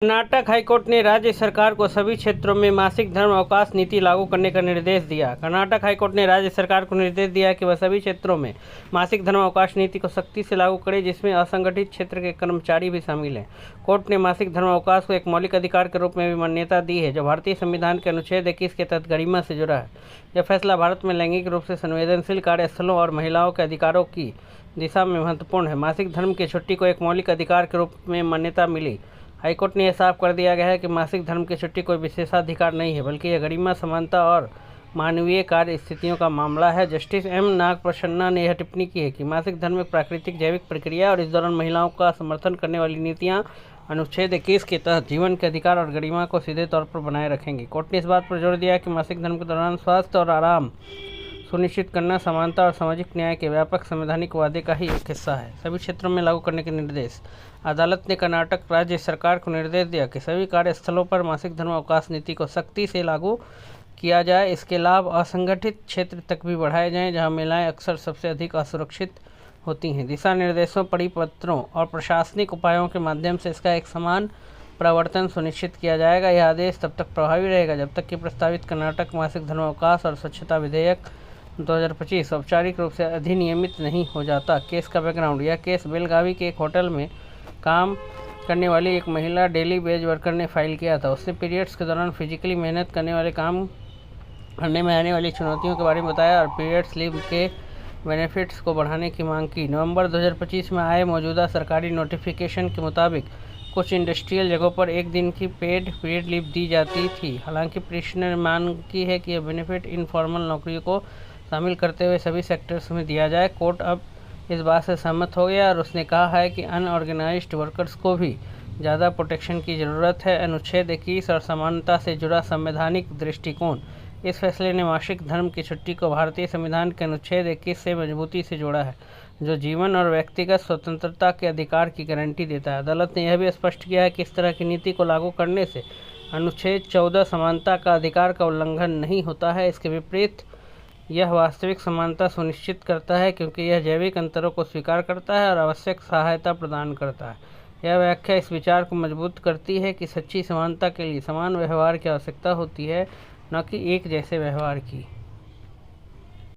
Karnataka high court ने राज्य सरकार को सभी क्षेत्रों में मासिक धर्म अवकाश नीति लागू करने का निर्देश दिया। कर्नाटक हाईकोर्ट ने राज्य सरकार को निर्देश दिया कि वह सभी क्षेत्रों में मासिक धर्म अवकाश नीति को सख्ती से लागू करे, जिसमें असंगठित क्षेत्र के कर्मचारी भी शामिल हैं। कोर्ट ने मासिक धर्म अवकाश को एक मौलिक अधिकार के रूप में भी मान्यता दी है, जो भारतीय संविधान के अनुच्छेद 21 के तहत गरिमा से जुड़ा है। यह फैसला भारत में लैंगिक रूप से संवेदनशील कार्यस्थलों और महिलाओं के अधिकारों की दिशा में महत्वपूर्ण है। मासिक धर्म की छुट्टी को एक मौलिक अधिकार के रूप में मान्यता मिली। हाईकोर्ट ने यह साफ कर दिया गया है कि मासिक धर्म की छुट्टी कोई विशेषाधिकार नहीं है, बल्कि यह गरिमा, समानता और मानवीय कार्य स्थितियों का मामला है। जस्टिस एम नागप्रसन्ना ने यह टिप्पणी की है कि मासिक धर्म एक प्राकृतिक जैविक प्रक्रिया और इस दौरान महिलाओं का समर्थन करने वाली नीतियां अनुच्छेद 21 के तहत जीवन के अधिकार और गरिमा को सीधे तौर पर बनाए रखेंगी। कोर्ट ने इस बात पर जोर दिया कि मासिक धर्म के दौरान स्वास्थ्य और आराम सुनिश्चित करना समानता और सामाजिक न्याय के व्यापक संवैधानिक वादे का ही एक हिस्सा है। सभी क्षेत्रों में लागू करने के निर्देश। अदालत ने कर्नाटक राज्य सरकार को निर्देश दिया कि सभी कार्यस्थलों पर मासिक धर्म अवकाश नीति को सख्ती से लागू किया जाए। इसके लाभ असंगठित क्षेत्र तक भी बढ़ाए जाएं, जहां महिलाएं अक्सर सबसे अधिक असुरक्षित होती हैं। दिशा निर्देशों, परिपत्रों और प्रशासनिक उपायों के माध्यम से इसका एक समान प्रवर्तन सुनिश्चित किया जाएगा। यह आदेश तब तक प्रभावी रहेगा जब तक कि प्रस्तावित कर्नाटक मासिक धर्म अवकाश और स्वच्छता विधेयक 2025 औपचारिक रूप से अधिनियमित नहीं हो जाता। केस का बैकग्राउंड। यह केस बेलगावी के एक होटल में काम करने वाली एक महिला डेली वेज वर्कर ने फाइल किया था। उसने पीरियड्स के दौरान फिजिकली मेहनत करने वाले काम करने में आने वाली चुनौतियों के बारे में बताया और पीरियड्स लीव के बेनिफिट्स को बढ़ाने की मांग की। नवंबर 2025 में आए मौजूदा सरकारी नोटिफिकेशन के मुताबिक कुछ इंडस्ट्रियल जगहों पर एक दिन की पेड पीरियड लीव दी जाती थी। हालांकि पिटिशनर ने मांग की है कि यह बेनिफिट इनफॉर्मल नौकरियों को शामिल करते हुए सभी सेक्टर्स में दिया जाए। कोर्ट अब इस बात से सहमत हो गया और उसने कहा है कि अनऑर्गेनाइज्ड वर्कर्स को भी ज़्यादा प्रोटेक्शन की ज़रूरत है। अनुच्छेद 21 और समानता से जुड़ा संवैधानिक दृष्टिकोण। इस फैसले ने मासिक धर्म की छुट्टी को भारतीय संविधान के अनुच्छेद 21 से मजबूती से जोड़ा है, जो जीवन और व्यक्तिगत स्वतंत्रता के अधिकार की गारंटी देता है। अदालत ने यह भी स्पष्ट किया है कि इस तरह की नीति को लागू करने से अनुच्छेद 14 समानता का अधिकार का उल्लंघन नहीं होता है। इसके विपरीत यह वास्तविक समानता सुनिश्चित करता है, क्योंकि यह जैविक अंतरों को स्वीकार करता है और आवश्यक सहायता प्रदान करता है। यह व्याख्या इस विचार को मजबूत करती है कि सच्ची समानता के लिए समान व्यवहार की आवश्यकता होती है, न कि एक जैसे व्यवहार की।